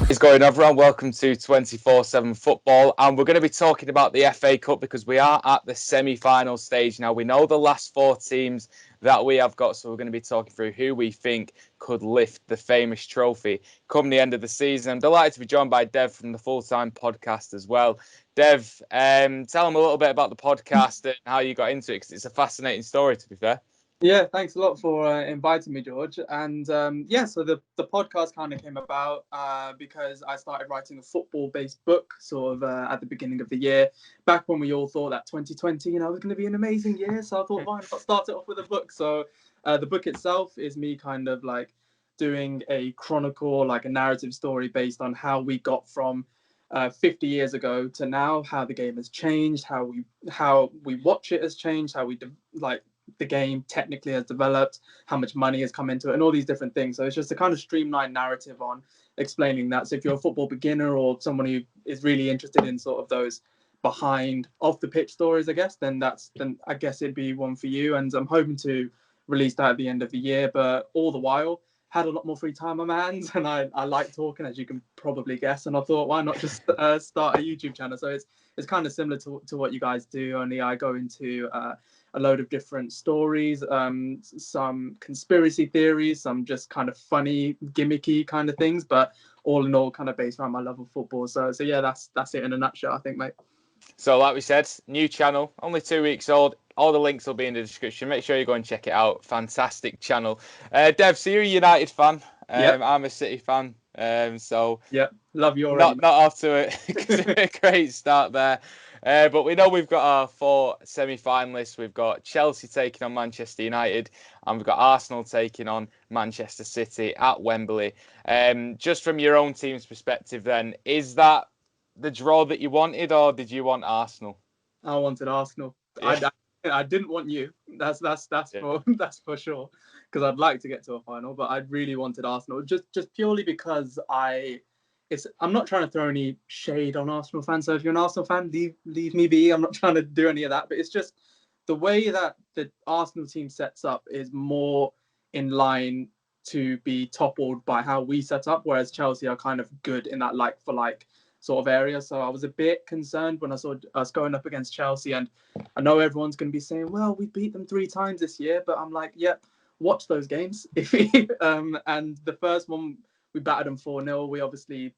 What is going on, everyone? Welcome to 24/7 Football, and we're going to be talking about the FA Cup because we are at the semi-final stage now. We know the last four teams that we have got, so we're going to be talking through who we think could lift the famous trophy come the end of the season. I'm delighted to be joined by Dev from the Full Time Podcast as well. Dev, tell them a little bit about the podcast and how you got into it, because it's a fascinating story, to be fair. Yeah, thanks a lot for inviting me, George. And so the podcast kind of came about because I started writing a football-based book sort of at the beginning of the year, back when we all thought that 2020, was going to be an amazing year. So I thought, why not start it off with a book? So the book itself is me kind of like doing a chronicle, like a narrative story based on how we got from 50 years ago to now, how the game has changed, how we watch it has changed, how we the game technically has developed, how much money has come into it, and all these different things. So it's just a kind of streamlined narrative on explaining that. So if you're a football beginner or someone who is really interested in sort of those behind off the pitch stories, I guess, then I guess it'd be one for you. And I'm hoping to release that at the end of the year. But all the while, had a lot more free time on my hands, and I like talking, as you can probably guess. And I thought, why not just start a YouTube channel? So it's kind of similar to what you guys do, only I go into a load of different stories, some conspiracy theories, some just kind of funny, gimmicky kind of things, but all in all, kind of based around my love of football. So yeah, that's it in a nutshell, I think, mate. So, like we said, new channel, only 2 weeks old. All the links will be in the description. Make sure you go and check it out. Fantastic channel. Dev, so you're a United fan. Yep. I'm a City fan. So yeah, love you already. Not off to a great start there. But we know we've got our 4 semi-finalists. We've got Chelsea taking on Manchester United, and we've got Arsenal taking on Manchester City at Wembley. Just from your own team's perspective, then, is that the draw that you wanted, or did you want Arsenal? I wanted Arsenal. Yeah. I didn't want you. That's for sure. Because I'd like to get to a final, but I really wanted Arsenal just purely because I'm not trying to throw any shade on Arsenal fans. So if you're an Arsenal fan, leave me be. I'm not trying to do any of that. But it's just the way that the Arsenal team sets up is more in line to be toppled by how we set up, whereas Chelsea are kind of good in that like for like sort of area. So I was a bit concerned when I saw us going up against Chelsea, and I know everyone's going to be saying, well, we beat them 3 times this year, but I'm like, yeah, watch those games. And the first one, we battered them 4-0.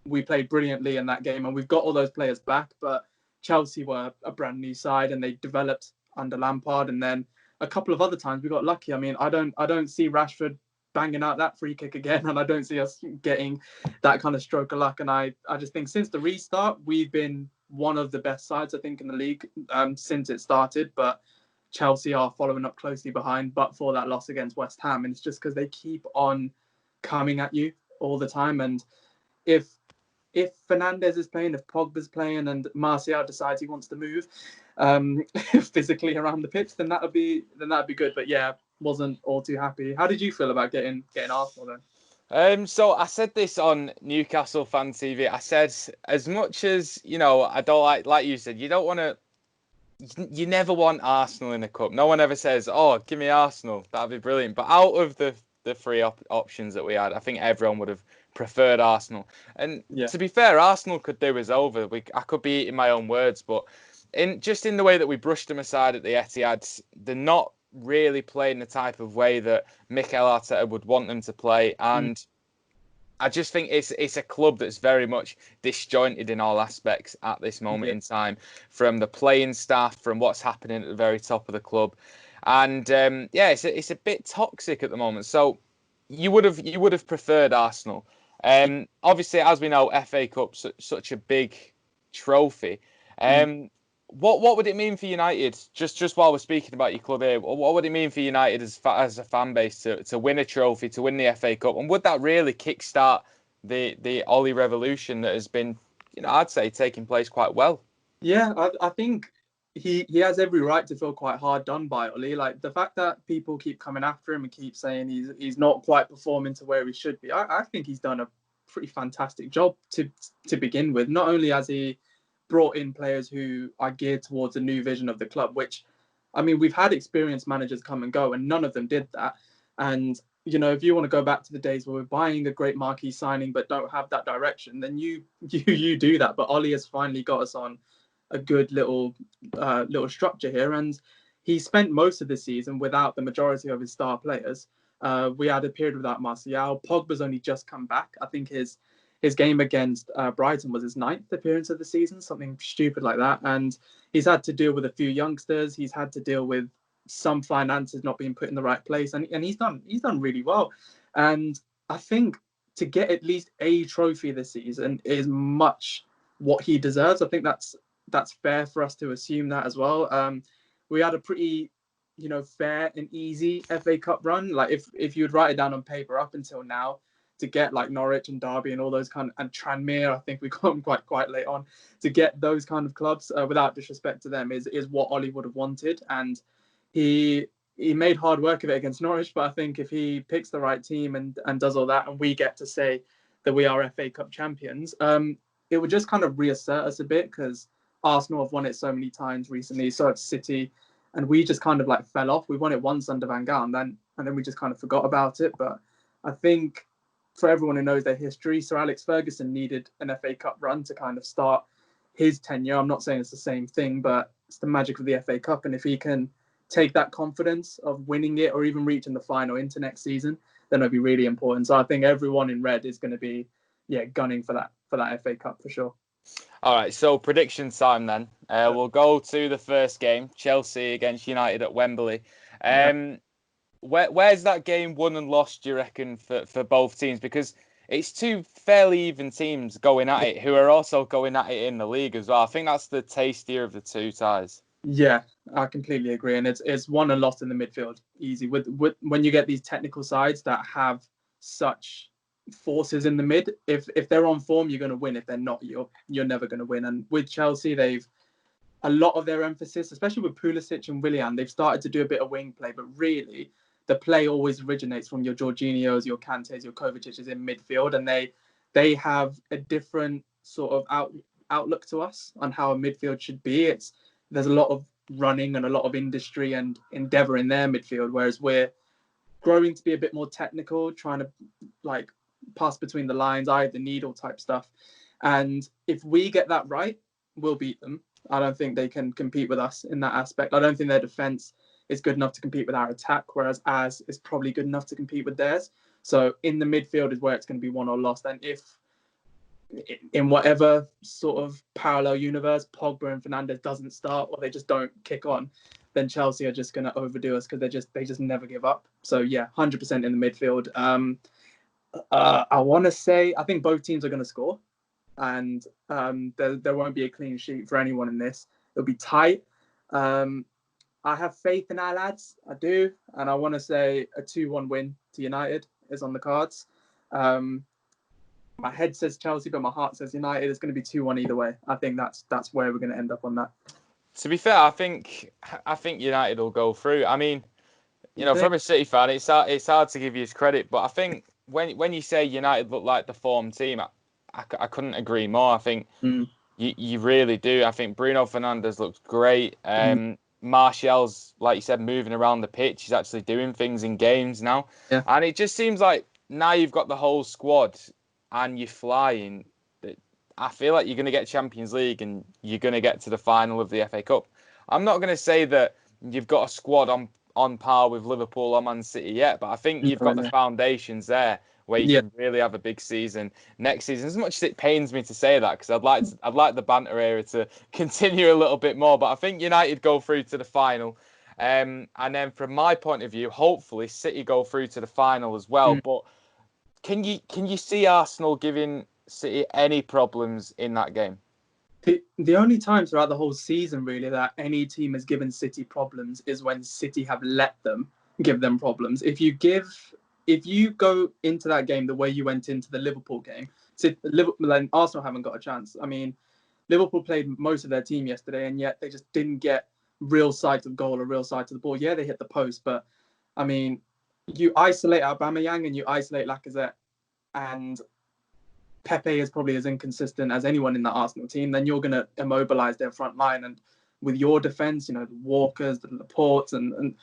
We played brilliantly in that game, and we've got all those players back, but Chelsea were a brand new side, and they developed under Lampard. And then a couple of other times we got lucky. I mean, I don't see Rashford banging out that free kick again, and I don't see us getting that kind of stroke of luck. And I just think since the restart, we've been one of the best sides, I think, in the league since it started. But Chelsea are following up closely behind, but for that loss against West Ham. And it's just because they keep on coming at you all the time. And if Fernandes is playing, if Pogba's playing, and Martial decides he wants to move physically around the pitch, then that'd be good. But yeah, wasn't all too happy. How did you feel about getting Arsenal then? So I said this on Newcastle Fan TV. I said, as much as, I don't like you said, you don't want to, you never want Arsenal in the cup. No one ever says, oh, give me Arsenal. That'd be brilliant. But out of the 3 options that we had, I think everyone would have preferred Arsenal. And to be fair, Arsenal could do us over. I could be eating my own words, but in the way that we brushed them aside at the Etihad, they're not really playing the type of way that Mikel Arteta would want them to play, and I just think it's a club that's very much disjointed in all aspects at this moment in time, from the playing staff, from what's happening at the very top of the club, and it's a bit toxic at the moment. So you would have preferred Arsenal. Obviously, as we know, FA Cup's such a big trophy. What would it mean for United? Just while we're speaking about your club here, what would it mean for United as a fan base to win a trophy, to win the FA Cup, and would that really kickstart the Ollie revolution that has been, I'd say, taking place quite well? Yeah, I think he has every right to feel quite hard done by Ollie. Like the fact that people keep coming after him and keep saying he's not quite performing to where he should be. I think he's done a pretty fantastic job to begin with. Not only has he brought in players who are geared towards a new vision of the club, which, I mean, we've had experienced managers come and go, and none of them did that. And if you want to go back to the days where we're buying a great marquee signing but don't have that direction, then you do that. But Ollie has finally got us on a good little structure here, and he spent most of the season without the majority of his star players. We had a period without Martial. Pogba's only just come back. I think his game against Brighton was his 9th appearance of the season, something stupid like that. And he's had to deal with a few youngsters. He's had to deal with some finances not being put in the right place, and he's done really well. And I think to get at least a trophy this season is much what he deserves. I think that's fair for us to assume that as well. We had a pretty fair and easy FA Cup run. Like if you would write it down on paper up until now, to get like Norwich and Derby and all those and Tranmere, I think we got them quite late on, to get those kind of clubs, without disrespect to them, is what Ollie would have wanted. And he made hard work of it against Norwich, but I think if he picks the right team and does all that, and we get to say that we are FA Cup champions, it would just kind of reassert us a bit, because Arsenal have won it so many times recently, so have City, and we just kind of like fell off. We won it once under Van Gaal, and then we just kind of forgot about it. But I think for everyone who knows their history, Sir Alex Ferguson needed an FA Cup run to kind of start his tenure. I'm not saying it's the same thing, but it's the magic of the FA Cup, and if he can take that confidence of winning it or even reaching the final into next season, then it'll be really important. So I think everyone in red is going to be gunning for that FA Cup for sure. All right, so predictions time then. We'll go to the first game, Chelsea against United at Wembley. Where's that game won and lost, do you reckon, for both teams? Because it's two fairly even teams going at it, who are also going at it in the league as well. I think that's the tastier of the two ties. Yeah, I completely agree, and it's won and lost in the midfield easy. With when you get these technical sides that have such forces in the mid, if they're on form, you're going to win. If they're not, you're never going to win. And with Chelsea, they've a lot of their emphasis, especially with Pulisic and Willian, they've started to do a bit of wing play, but really the play always originates from your Jorginhos, your Kantes, your Kovacic's in midfield, and they have a different sort of outlook to us on how a midfield should be. There's a lot of running and a lot of industry and endeavour in their midfield, whereas we're growing to be a bit more technical, trying to like pass between the lines, eye the needle type stuff. And if we get that right, we'll beat them. I don't think they can compete with us in that aspect. I don't think their defence is good enough to compete with our attack, whereas ours is probably good enough to compete with theirs. So in the midfield is where it's going to be won or lost. And if in whatever sort of parallel universe, Pogba and Fernandes doesn't start or they just don't kick on, then Chelsea are just going to overdo us, because they just never give up. So yeah, 100% in the midfield. I want to say I think both teams are going to score, and there won't be a clean sheet for anyone in this. It'll be tight. I have faith in our lads. I do, and I want to say a 2-1 win to United is on the cards. My head says Chelsea, but my heart says United. It's going to be 2-1 either way. I think that's where we're going to end up on that. To be fair, I think United will go through. I mean, from a City fan, it's hard to give you his credit, but I think when you say United look like the form team, I couldn't agree more. I think you really do. I think Bruno Fernandes looks great. Martial's, like you said, moving around the pitch. He's actually doing things in games now. Yeah. And it just seems like now you've got the whole squad and you're flying. I feel like you're going to get Champions League and you're going to get to the final of the FA Cup. I'm not going to say that you've got a squad on par with Liverpool or Man City yet, but I think you've got the foundations there where you can really have a big season next season. As much as it pains me to say that, because I'd like the banter era to continue a little bit more, but I think United go through to the final. And then from my point of view, hopefully City go through to the final as well. But can you see Arsenal giving City any problems in that game? The only time throughout the whole season, really, that any team has given City problems is when City have let them give them problems. If you go into that game the way you went into the Liverpool game, Liverpool and Arsenal haven't got a chance. I mean, Liverpool played most of their team yesterday, and yet they just didn't get real sight of goal or real sight of the ball. Yeah, they hit the post, but I mean, you isolate Aubameyang and you isolate Lacazette, and Pepe is probably as inconsistent as anyone in the Arsenal team, then you're going to immobilise their front line. And with your defence, the Walkers, the Laportes, and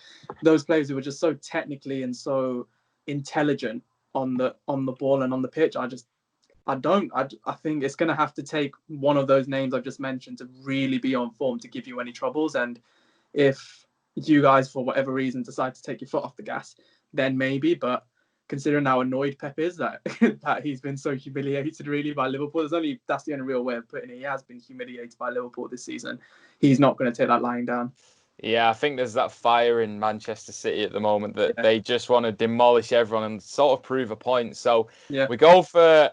those players who were just so technically and so intelligent on the ball and on the pitch. I don't. I think it's going to have to take one of those names I've just mentioned to really be on form to give you any troubles. And if you guys, for whatever reason, decide to take your foot off the gas, then maybe. But considering how annoyed Pep is that that he's been so humiliated really by Liverpool, that's the only real way of putting it. He has been humiliated by Liverpool this season. He's not going to take that lying down. Yeah, I think there's that fire in Manchester City at the moment that they just want to demolish everyone and sort of prove a point. So we go for,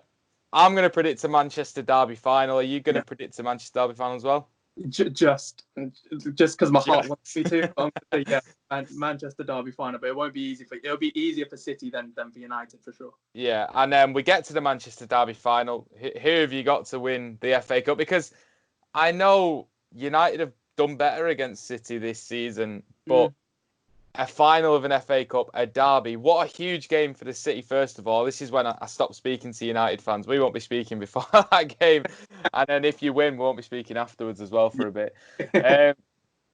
I'm going to predict a Manchester Derby final. Are you going to predict a Manchester Derby final as well? Just because my heart wants me to. I'm going to say, Manchester Derby final, but it won't be easy it'll be easier for City than for United for sure. Yeah, and then we get to the Manchester Derby final. Who have you got to win the FA Cup? Because I know United have done better against City this season, but a final of an FA Cup, a derby, what a huge game for the City. First of all, this is when I stop speaking to United fans. We won't be speaking before that game, and then if you win, we won't be speaking afterwards as well for a bit.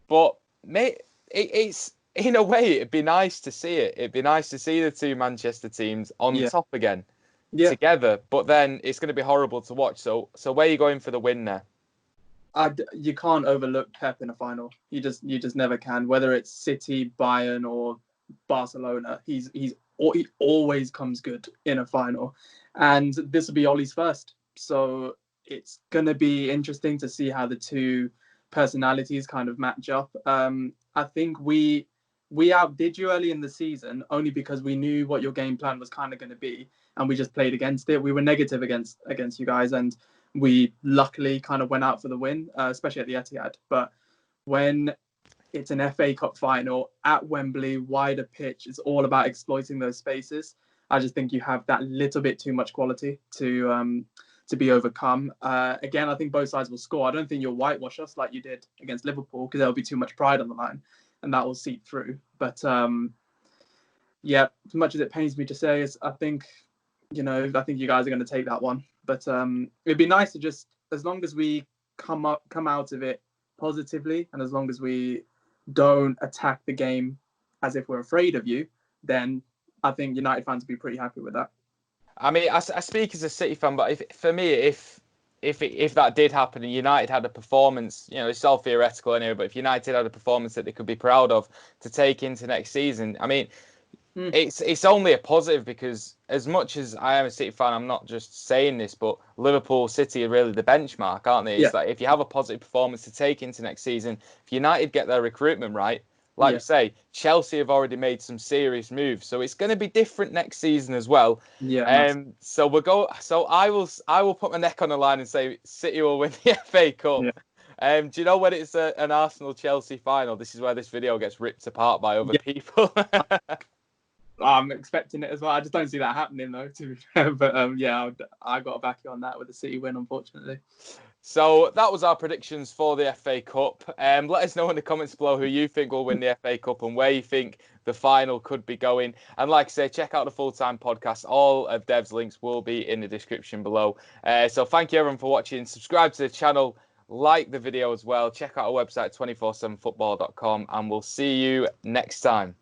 But mate, it's in a way it'd be nice to see it. It'd be nice to see the two Manchester teams on top again together. But then it's going to be horrible to watch. So where are you going for the win there? You can't overlook Pep in a final. You just never can. Whether it's City, Bayern, or Barcelona, he always comes good in a final, and this will be Ollie's first. So it's gonna be interesting to see how the two personalities kind of match up. I think we outdid you early in the season only because we knew what your game plan was kind of going to be, and we just played against it. We were negative against you guys, and we luckily kind of went out for the win, especially at the Etihad. But when it's an FA Cup final at Wembley, wider pitch, it's all about exploiting those spaces. I just think you have that little bit too much quality to be overcome. Again, I think both sides will score. I don't think you'll whitewash us like you did against Liverpool, because there'll be too much pride on the line, and that will seep through. But as much as it pains me to say, I think you guys are going to take that one. But it'd be nice to just, as long as we come out of it positively, and as long as we don't attack the game as if we're afraid of you, then I think United fans would be pretty happy with that. I mean, I speak as a City fan, but if that did happen and United had a performance, it's all theoretical anyway, but if United had a performance that they could be proud of to take into next season, I mean, it's only a positive, because as much as I am a City fan, I'm not just saying this, but Liverpool, City are really the benchmark, aren't they? It's like, if you have a positive performance to take into next season, if United get their recruitment right, like you say, Chelsea have already made some serious moves, so it's going to be different next season as well. So we'll go. So I will put my neck on the line and say City will win the FA Cup. Do you know when it's an Arsenal-Chelsea final? This is where this video gets ripped apart by other people. I'm expecting it as well. I just don't see that happening though, to be fair. But I got to back you on that with the City win, unfortunately. So that was our predictions for the FA Cup. Let us know in the comments below who you think will win the FA Cup and where you think the final could be going. And like I say, check out the Full-Time Podcast. All of Dev's links will be in the description below. So thank you everyone for watching. Subscribe to the channel, like the video as well. Check out our website 247football.com, and we'll see you next time.